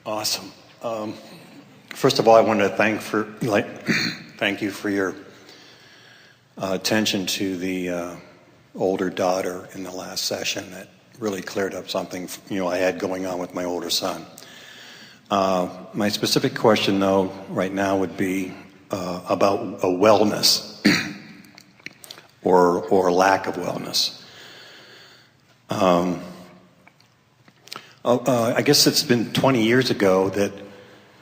Awesome. First of all, I wanted to thank you for your attention to the older daughter in the last session. That really cleared up something I had going on with my older son. My specific question, though, right now would be about a wellness or lack of wellness. I guess it's been 20 years ago that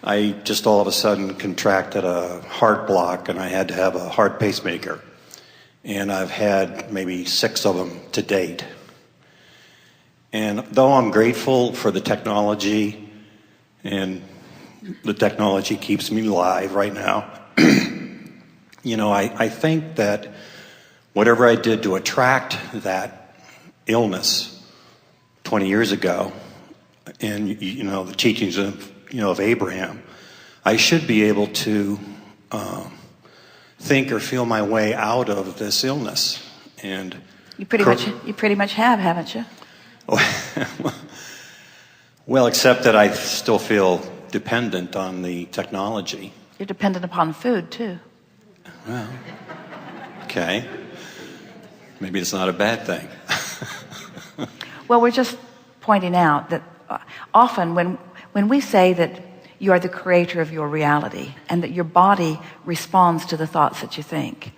I just all of a sudden contracted a heart block and I had to have a heart pacemaker. And I've had maybe 6 of them to date. And though I'm grateful for the technology, and the technology keeps me alive right now, I think that whatever I did to attract that illness 20 years ago, and the teachings of Abraham, I should be able to think or feel my way out of this illness. And you pretty much have, haven't you? Well, except that I still feel dependent on the technology. You're dependent upon food too. Well, okay. Maybe it's not a bad thing. Well, we're just pointing out that often when we say that you are the creator of your reality and that your body responds to the thoughts that you think,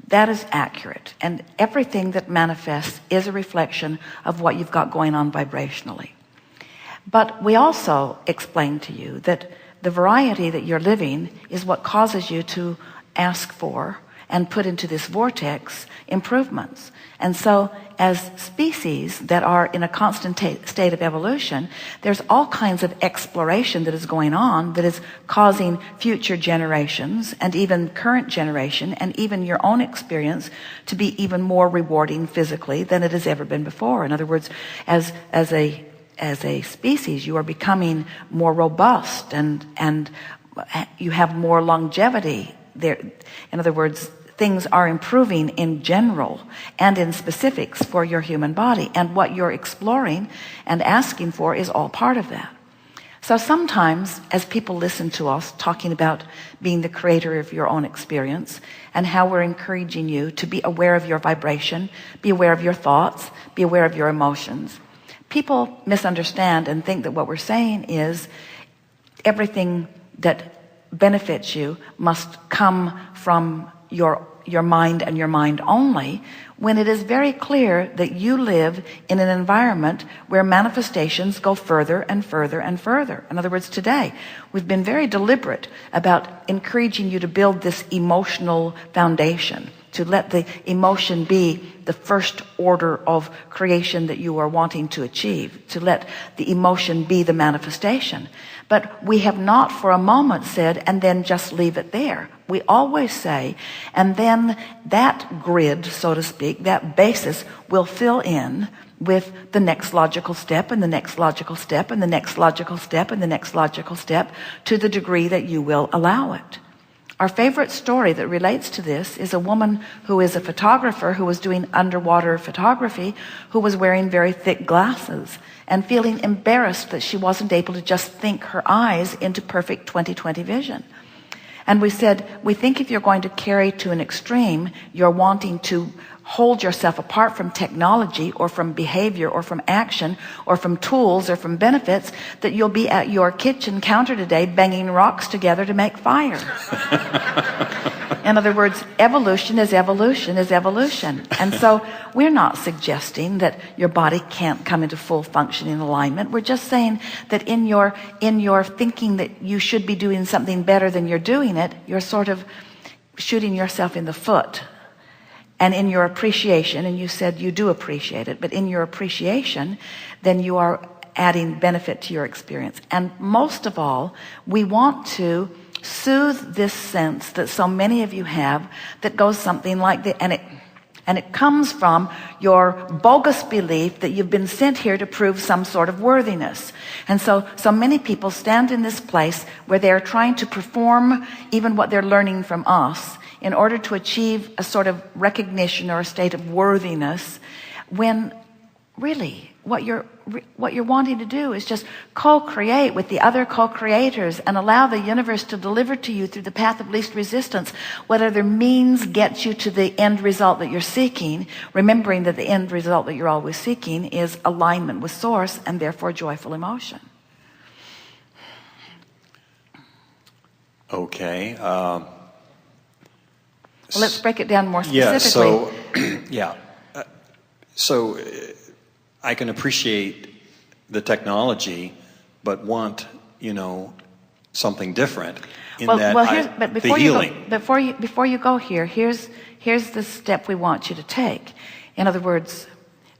that is accurate. And everything that manifests is a reflection of what you've got going on vibrationally. But we also explain to you that the variety that you're living is what causes you to ask for and put into this vortex improvements. And so as species that are in a constant state of evolution, there's all kinds of exploration that is going on that is causing future generations and even current generation and even your own experience to be even more rewarding physically than it has ever been before. In other words, as a species, you are becoming more robust and you have more longevity there. In other words, things are improving in general and in specifics for your human body, and what you're exploring and asking for is all part of that. So sometimes as people listen to us talking about being the creator of your own experience and how we're encouraging you to be aware of your vibration, be aware of your thoughts, be aware of your emotions, people misunderstand and think that what we're saying is everything that benefits you must come from your mind and your mind only, when it is very clear that you live in an environment where manifestations go further and further and further. In other words, today we've been very deliberate about encouraging you to build this emotional foundation, to let the emotion be the first order of creation that you are wanting to achieve, to let the emotion be the manifestation. But we have not for a moment said, and then just leave it there. We always say, and then that grid, so to speak, that basis will fill in with the next logical step and the next logical step and the next logical step and the next logical step, to the degree that you will allow it. Our favorite story that relates to this is a woman who is a photographer who was doing underwater photography, who was wearing very thick glasses and feeling embarrassed that she wasn't able to just think her eyes into perfect 20/20 vision. And we said, we think if you're going to carry to an extreme, you're wanting to hold yourself apart from technology or from behavior or from action or from tools or from benefits, that you'll be at your kitchen counter today banging rocks together to make fire. In other words, evolution is evolution is evolution. And so we're not suggesting that your body can't come into full functioning alignment. We're just saying that in your thinking that you should be doing something better than you're doing it, you're sort of shooting yourself in the foot. And in your appreciation, and you said you do appreciate it, but in your appreciation, then you are adding benefit to your experience. And most of all, we want to soothe this sense that so many of you have that goes something like this, and it comes from your bogus belief that you've been sent here to prove some sort of worthiness. And so many people stand in this place where they're trying to perform even what they're learning from us in order to achieve a sort of recognition or a state of worthiness, when really what you're wanting to do is just co-create with the other co-creators and allow the universe to deliver to you through the path of least resistance whatever means gets you to the end result that you're seeking, remembering that the end result that you're always seeking is alignment with source and therefore joyful emotion. Okay. Well, let's break it down more specifically. So I can appreciate the technology, but want, something different in the healing. Before you go here, here's the step we want you to take. In other words,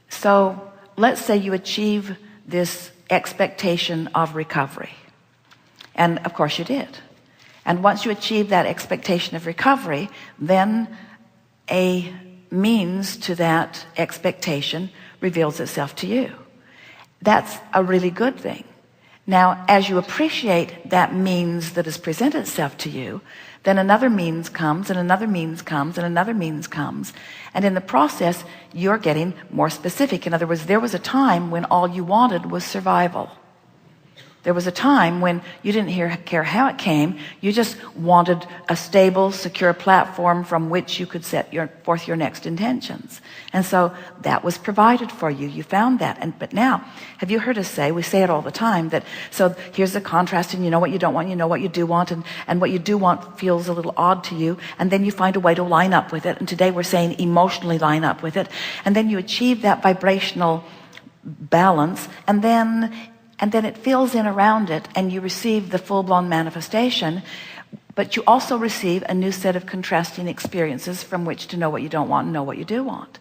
so let's say you achieve this expectation of recovery. And of course you did. And once you achieve that expectation of recovery, then a means to that expectation reveals itself to you. That's a really good thing. Now, as you appreciate that means that has presented itself to you, then another means comes, and another means comes, and another means comes. And in the process, you're getting more specific. In other words, there was a time when all you wanted was survival. There was a time when you didn't care how it came. You just wanted a stable, secure platform from which you could set forth your next intentions. And so that was provided for you. You found that. But now, have you heard us say, we say it all the time, that so here's the contrast, and you know what you don't want, you know what you do want, and what you do want feels a little odd to you, and then you find a way to line up with it. And today we're saying emotionally line up with it. And then you achieve that vibrational balance, and then it fills in around it, and you receive the full-blown manifestation, but you also receive a new set of contrasting experiences from which to know what you don't want and know what you do want.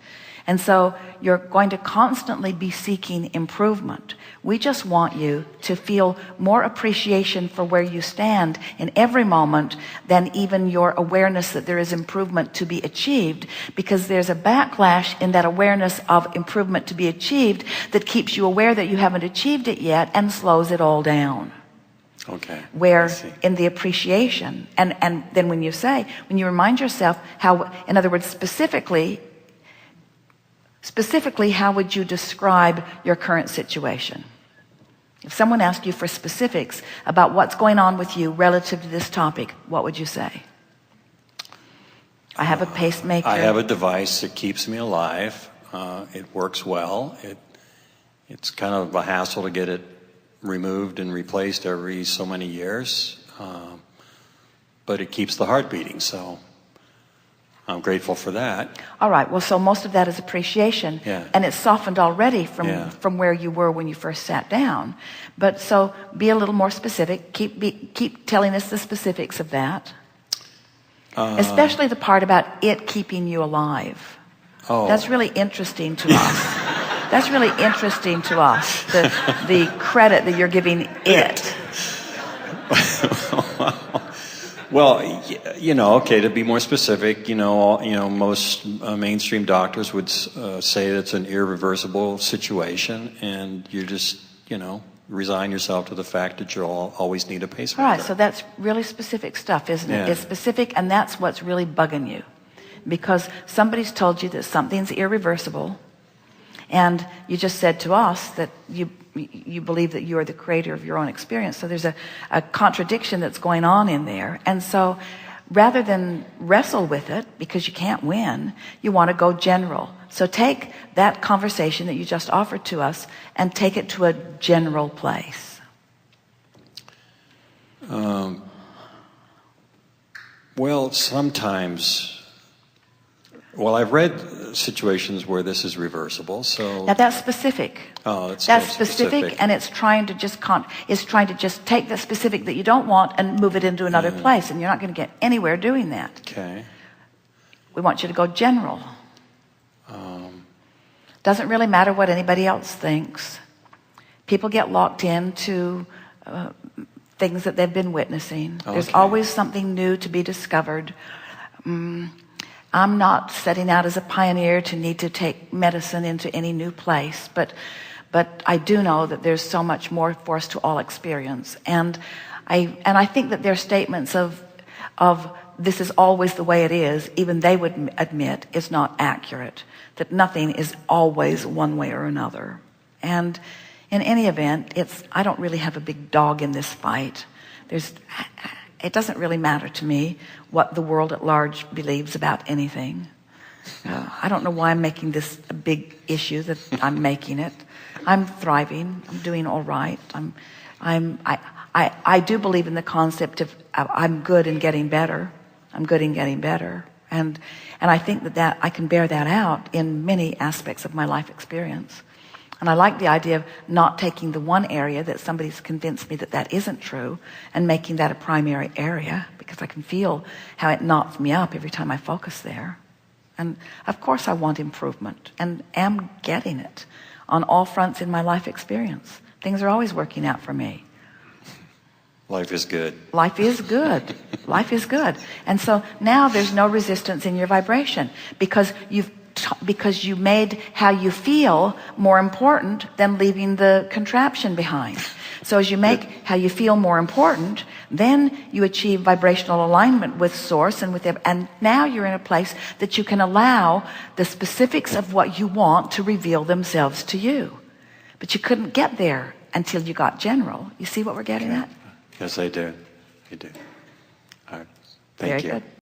And so you're going to constantly be seeking improvement. We just want you to feel more appreciation for where you stand in every moment than even your awareness that there is improvement to be achieved, because there's a backlash in that awareness of improvement to be achieved that keeps you aware that you haven't achieved it yet and slows it all down. Okay. Where in the appreciation, and then when you remind yourself how, in other words, specifically, how would you describe your current situation? If someone asked you for specifics about what's going on with you relative to this topic, what would you say? I have a pacemaker. I have a device that keeps me alive. It works well. It's kind of a hassle to get it removed and replaced every so many years. But it keeps the heart beating, so I'm grateful for that. All right. Well, so most of that is appreciation. Yeah. And it's softened already from where you were when you first sat down. But so be a little more specific. Keep telling us the specifics of that. Especially the part about it keeping you alive. Oh. That's really interesting to us. That's really interesting to us. The credit that you're giving it. Well, okay, to be more specific, most mainstream doctors would say it's an irreversible situation, and you just, resign yourself to the fact that you'll always need a pacemaker. All right, so that's really specific stuff, isn't it? Yeah. It's specific, and that's what's really bugging you. Because somebody's told you that something's irreversible, and you just said to us that you believe that you are the creator of your own experience. So there's a contradiction that's going on in there. And so rather than wrestle with it, because you can't win, you want to go general. So take that conversation that you just offered to us and take it to a general place. Well, sometimes... Well, I've read situations where this is reversible, so... Now that's specific. Oh, that's specific, and it's trying to just take the specific that you don't want and move it into another place, and you're not going to get anywhere doing that. Okay. We want you to go general. Doesn't really matter what anybody else thinks. People get locked into things that they've been witnessing. Okay. There's always something new to be discovered. I'm not setting out as a pioneer to need to take medicine into any new place, but I do know that there's so much more for us to all experience. And I think that their statements of this is always the way it is, even they would admit is not accurate, that nothing is always one way or another. And in any event, I don't really have a big dog in this fight. It doesn't really matter to me what the world at large believes about anything. I don't know why I'm making this a big issue that I'm making it. I'm thriving. I'm doing all right. I do believe in the concept of I'm good and getting better. I'm good and getting better. And I think that I can bear that out in many aspects of my life experience. And I like the idea of not taking the one area that somebody's convinced me that isn't true and making that a primary area, because I can feel how it knocks me up every time I focus there. And of course I want improvement and am getting it on all fronts in my life experience. Things are always working out for me. Life is good. Life is good. Life is good. And so now there's no resistance in your vibration because you made how you feel more important than leaving the contraption behind. So as you make how you feel more important, then you achieve vibrational alignment with source and now you're in a place that you can allow the specifics of what you want to reveal themselves to you. But you couldn't get there until you got general. You see what we're getting at? Yes, I do. I do. All right. Thank Very you. good.